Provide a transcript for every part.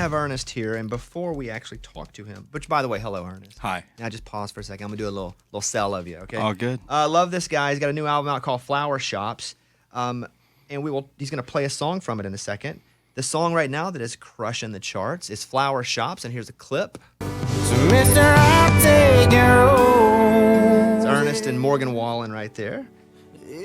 have Ernest here, and before we actually talk to him, which, by the way, hello, Ernest. Hi. Now, just pause for a second. I'm going to do a little sell of you, okay? All good. Love this guy. He's got a new album out called Flower Shops, and he's going to play a song from it in a second. The song right now that is crushing the charts is Flower Shops, and here's a clip. So, mister, I'll take your It's Ernest and Morgan Wallen right there.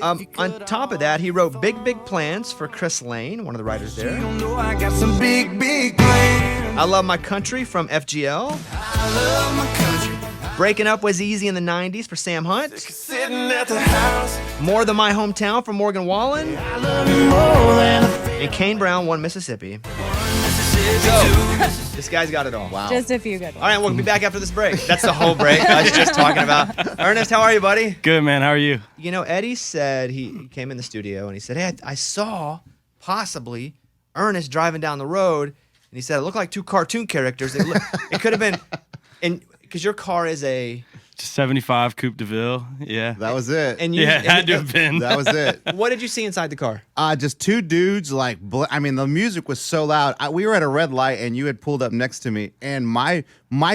On top of that, he wrote Big Big Plans for Chris Lane, one of the writers there. I got some big, big plans. I Love My Country from FGL. I love my country. Breaking Up Was Easy in the 90s for Sam Hunt. Sitting at the house. More Than My Hometown from Morgan Wallen. I love you more than a And Kane Brown, One Mississippi. This guy's got it all. Wow. Just a few good ones. All right, we'll be back after this break. That's the whole break I was just talking about. Ernest, how are you, buddy? Good, man. How are you? You know, Eddie said he came in the studio and he said, hey, I saw possibly Ernest driving down the road. And he said, it looked like two cartoon characters. It could have been, because your car is a... 75 Coupe de Ville. Yeah. That was it. And Yeah, it had to have been. That was it. What did you see inside the car? Just two dudes, like, I mean, the music was so loud. We were at a red light, and you had pulled up next to me, and my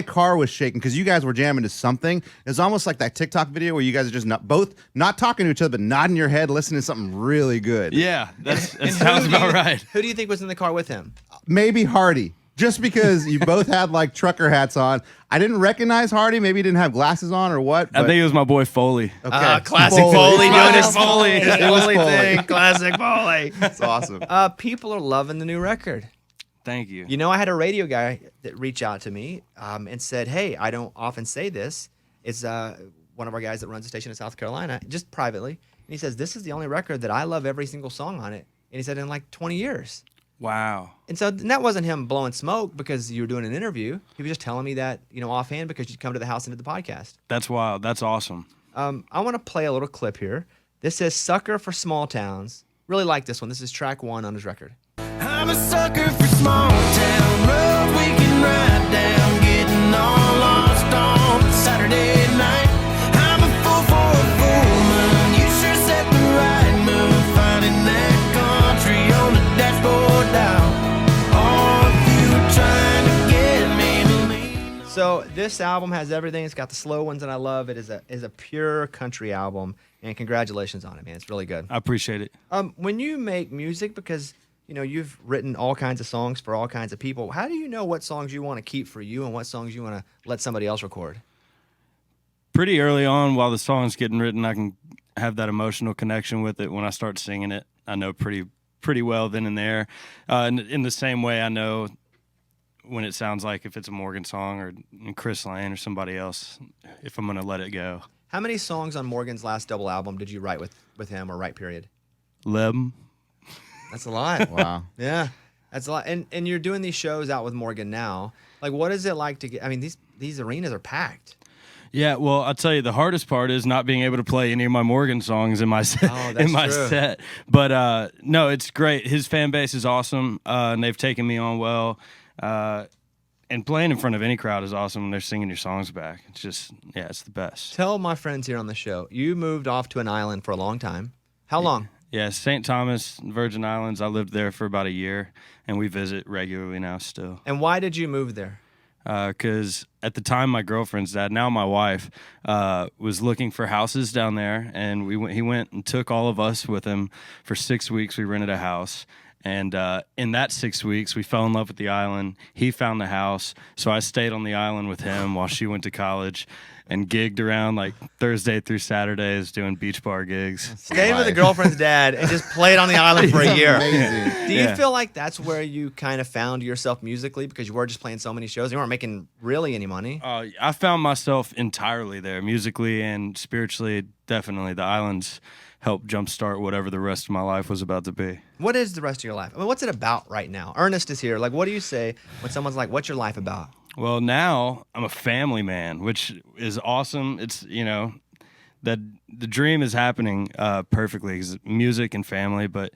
car was shaking because you guys were jamming to something. It's almost like that TikTok video where you guys are just not talking to each other, but nodding your head, listening to something really good. Yeah, that sounds about right. Who do you think was in the car with him? Maybe Hardy. Just because you both had like trucker hats on. I didn't recognize Hardy. Maybe he didn't have glasses on or what. I think it was my boy Foley. Okay. Classic Foley doing his Foley. His It was Foley Foley. thing. Classic Foley. That's awesome. People are loving the new record. Thank you. You know, I had a radio guy that reached out to me and said, hey, I don't often say this. It's one of our guys that runs a station in South Carolina, just privately. And he says, this is the only record that I love every single song on it. And he said, in like 20 years. Wow. And so that wasn't him blowing smoke because you were doing an interview. He was just telling me that, offhand because you'd come to the house and did the podcast. That's wild. That's awesome. I want to play a little clip here. This says Sucker for Small Towns. Really like this one. This is track 1 on his record. I'm a sucker for small town road we can ride down, getting all lost on a Saturday night. I'm a fool for a woman. You sure set the right move, finding that country on the dashboard down. Or if you were trying to get me to lean. So this album has everything. It's got the slow ones that I love. It is a pure country album, and congratulations on it, man. It's really good. I appreciate it. When you make music, because you've written all kinds of songs for all kinds of people, how do you know what songs you want to keep for you and what songs you want to let somebody else record? Pretty early on, while the song's getting written, I can have that emotional connection with it. When I start singing it, I know pretty well then and there. In the same way, I know when it sounds like if it's a Morgan song or Chris Lane or somebody else, if I'm going to let it go. How many songs on Morgan's last double album did you write with him, or write period? 11. That's a lot. Wow. Yeah, that's a lot. And you're doing these shows out with Morgan now. Like, what is it like to get? I mean, these arenas are packed. Yeah, well, I'll tell you, the hardest part is not being able to play any of my Morgan songs in my set. Oh, that's true. Set. But no, it's great. His fan base is awesome, and they've taken me on well. And playing in front of any crowd is awesome when they're singing your songs back. It's just, yeah, it's the best. Tell my friends here on the show, you moved off to an island for a long time. How long? Yeah, St. Thomas, Virgin Islands. I lived there for about a year, and we visit regularly now still. And why did you move there? Because at the time, my girlfriend's dad, now my wife, was looking for houses down there, and he went and took all of us with him for 6 weeks. We rented a house, and in that 6 weeks, we fell in love with the island. He found the house, so I stayed on the island with him while she went to college and gigged around like Thursday through Saturdays doing beach bar gigs. Stayed with a girlfriend's dad and just played on the island for a year. Amazing. Do you feel like that's where you kind of found yourself musically, because you were just playing so many shows? You weren't making really any money. I found myself entirely there, musically and spiritually. Definitely, the islands helped jumpstart whatever the rest of my life was about to be. What is the rest of your life? I mean, what's it about right now? Ernest is here. Like, what do you say when someone's like, what's your life about? Well, now I'm a family man, which is awesome. It's, that the dream is happening perfectly, 'cause music and family, but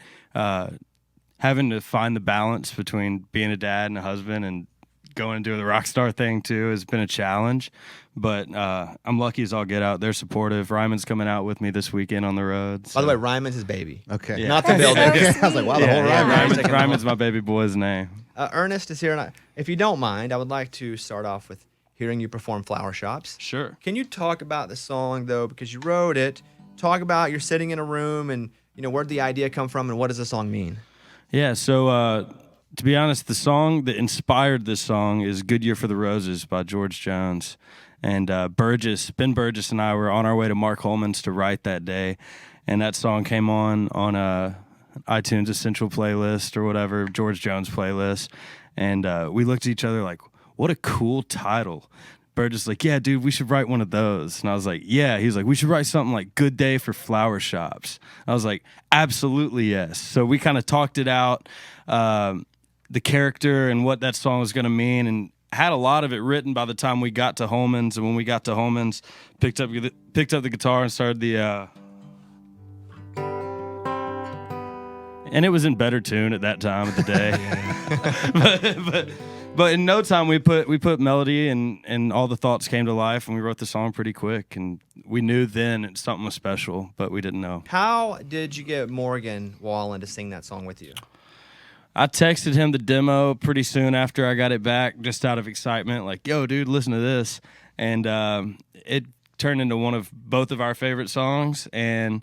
having to find the balance between being a dad and a husband and going and doing the rock star thing too has been a challenge. But I'm lucky as all get out. They're supportive. Ryman's coming out with me this weekend on the road. By the way, Ryman's his baby. Okay. Not the builder. Okay. I was like, wow, the whole ride. Ryman's my baby boy's name. Ernest is here, and if you don't mind, I would like to start off with hearing you perform Flower Shops. Sure. Can you talk about the song, though, because you wrote it? Talk about you're sitting in a room, and where'd the idea come from, and what does the song mean? Yeah, so to be honest, the song that inspired this song is Good Year for the Roses by George Jones. And Ben Burgess and I were on our way to Mark Holman's to write that day. And that song came on iTunes Essential playlist or whatever, George Jones playlist. And we looked at each other like, what a cool title. Burgess like, yeah, dude, we should write one of those. And I was like, yeah. He was like, we should write something like Good Day for Flower Shops. I was like, absolutely yes. So we kind of talked it out, the character and what that song was going to mean, and had a lot of it written by the time we got to Holman's. And when we got to Holman's, picked up the guitar and started the and it was in better tune at that time of the day. But in no time we put melody and all the thoughts came to life, and we wrote the song pretty quick. And we knew then something was special, but we didn't know. How did you get Morgan Wallen to sing that song with you? I texted him the demo pretty soon after I got it back, just out of excitement, like, yo, dude, listen to this. And it turned into one of both of our favorite songs, and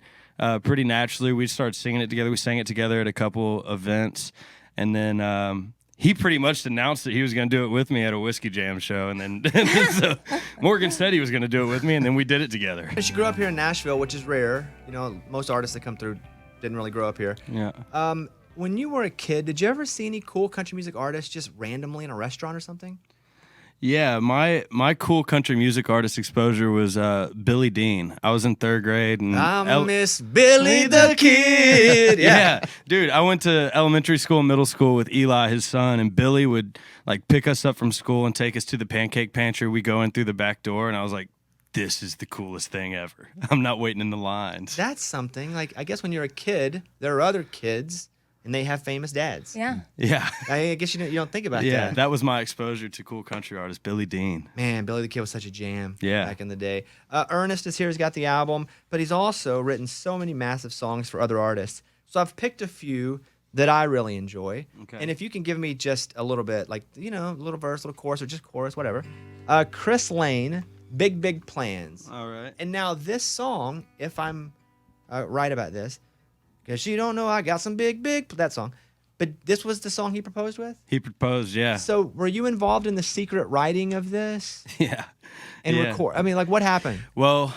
pretty naturally we started singing it together. We sang it together at a couple events, and then he pretty much announced that he was going to do it with me at a Whiskey Jam show, and then so Morgan said he was going to do it with me, and then we did it together. She grew up here in Nashville, which is rare. Most artists that come through didn't really grow up here. Yeah. When you were a kid, did you ever see any cool country music artists just randomly in a restaurant or something? Yeah, my cool country music artist exposure was Billy Dean. I was in third grade, and I miss Billy the Kid. Yeah, dude, I went to elementary school and middle school with Eli, his son, and Billy would like pick us up from school and take us to the pancake pantry. We go in through the back door, and I was like, this is the coolest thing ever. I'm not waiting in the lines. That's something. Like, I guess when you're a kid, there are other kids, and they have famous dads. Yeah. Yeah. I guess you don't think about Yeah, that. that was my exposure to cool country artist, Billy Dean. Man, Billy the Kid was such a jam back in the day. Ernest is here. He's got the album, but he's also written so many massive songs for other artists. So I've picked a few that I really enjoy. Okay. And if you can give me just a little bit, like, a little verse, little chorus, or just chorus, whatever. Chris Lane, Big, Big Plans. All right. And now this song, if I'm right about this, because you don't know I got some that song. But this was the song he proposed with? He proposed, yeah. So were you involved in the secret writing of this? Yeah. And Yeah. record? I mean, like, what happened? Well,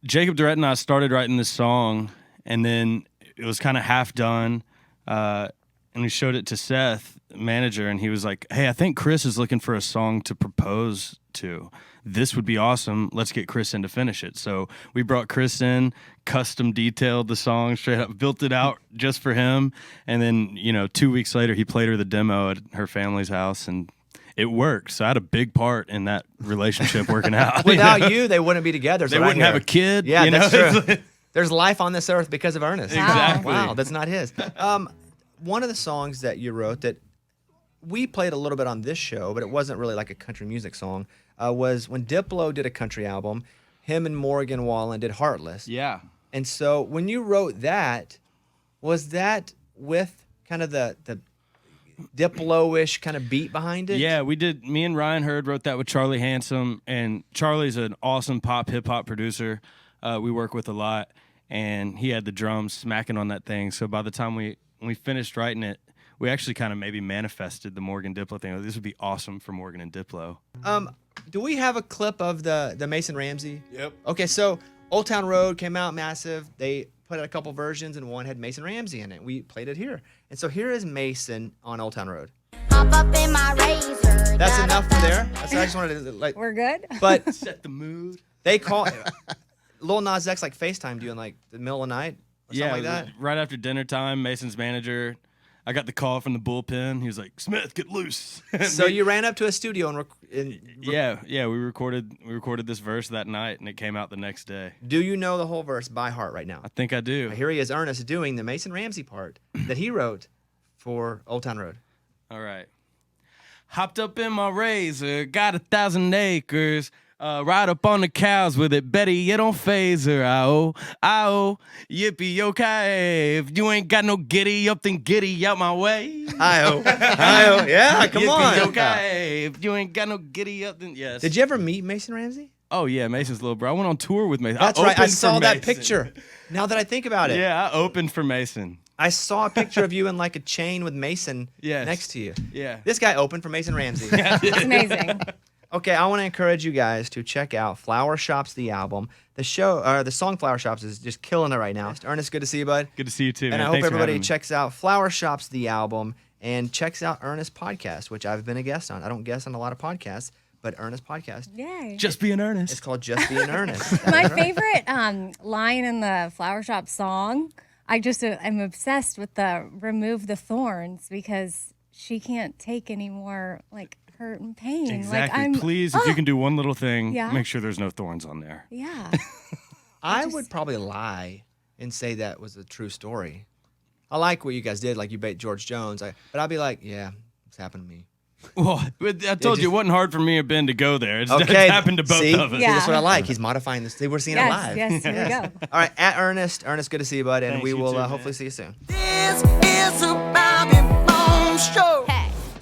Jacob Durrett and I started writing this song, and then it was kind of half done, and we showed it to Seth, manager, and he was like, hey, I think Chris is looking for a song to propose to. This would be awesome. Let's get Chris in to finish it. So we brought Chris in, custom detailed the song, straight up built it out just for him. And then, 2 weeks later, he played her the demo at her family's house, and it worked. So I had a big part in that relationship working out. Without you, they wouldn't be together. They wouldn't have a kid. Yeah, that's know? true. There's life on this earth because of Ernest. Exactly. Wow, that's not his. One of the songs that you wrote that we played a little bit on this show, but it wasn't really like a country music song, was when Diplo did a country album, him and Morgan Wallen did Heartless. Yeah. And so when you wrote that, was that with kind of the Diplo-ish kind of beat behind it? Yeah, we did. Me and Ryan Hurd wrote that with Charlie Handsome, and Charlie's an awesome hip-hop producer we work with a lot, and he had the drums smacking on that thing. So by the time we finished writing it, we actually kind of maybe manifested the Morgan Diplo thing. This would be awesome for Morgan and Diplo. Do we have a clip of the Mason Ramsey? Yep. Okay, so Old Town Road came out massive. They put out a couple versions, and one had Mason Ramsey in it. We played it here. And so here is Mason on Old Town Road. Hop up in my razor. That's enough from there. That's what I just wanted to We're good? But Set the mood. they call Lil Nas X like FaceTimed you in like the middle of the night or something like that. Right after dinner time, Mason's manager, I got the call from the bullpen. He was like, Smith, get loose. So you ran up to a studio Yeah, we recorded this verse that night, and it came out the next day. Do you know the whole verse by heart right now? I think I do. Here he is, Ernest, doing the Mason Ramsey part that he wrote for Old Town Road. All right. Hopped up in my razor, got 1,000 acres. Ride up on the cows with it, Betty, you don't phase her. Ow, yippee, okay. If you ain't got no giddy up, then giddy out my way. Hi-oh. Hi-oh. Yeah, come Yippee, on. okay. If you ain't got no giddy up, then yes. Did you ever meet Mason Ramsey? Oh, yeah, Mason's little bro. I went on tour with Mason. That's right. I opened for saw that Mason. picture. Now that I think about it. Yeah, I opened for Mason. I saw a picture of you in like a chain with Mason Yes. next to you. Yeah. This guy opened for Mason Ramsey. It's amazing. Okay, I want to encourage you guys to check out Flower Shops, the album. The song Flower Shops is just killing it right now. Ernest, good to see you, bud. Good to see you, too, And man. I hope Thanks for everybody having me. checks out Flower Shops, the album, and checks out Ernest podcast, which I've been a guest on. I don't guest on a lot of podcasts, but Ernest podcast. Yay. Just be in earnest. It's called Just Being Ernest. My favorite line in the Flower Shop song, I just am obsessed with the remove the thorns because she can't take any more like hurt and pain. Exactly. Like Please, if you can do one little thing, Yeah. make sure there's no thorns on there. Yeah. I would probably lie and say that was a true story. I like what you guys did, like you bait George Jones, but I'd be like, yeah, it's happened to me. Well, I told you it wasn't hard for me or Ben to go there. It's happened to both see? of us. Yeah. That's what I like. He's modifying this. We're seeing it yes, live. yes, here we go. All right, at Ernest, good to see you, bud, and Thanks, we you will too, man. hopefully see you soon. This is a Bobby Bones show.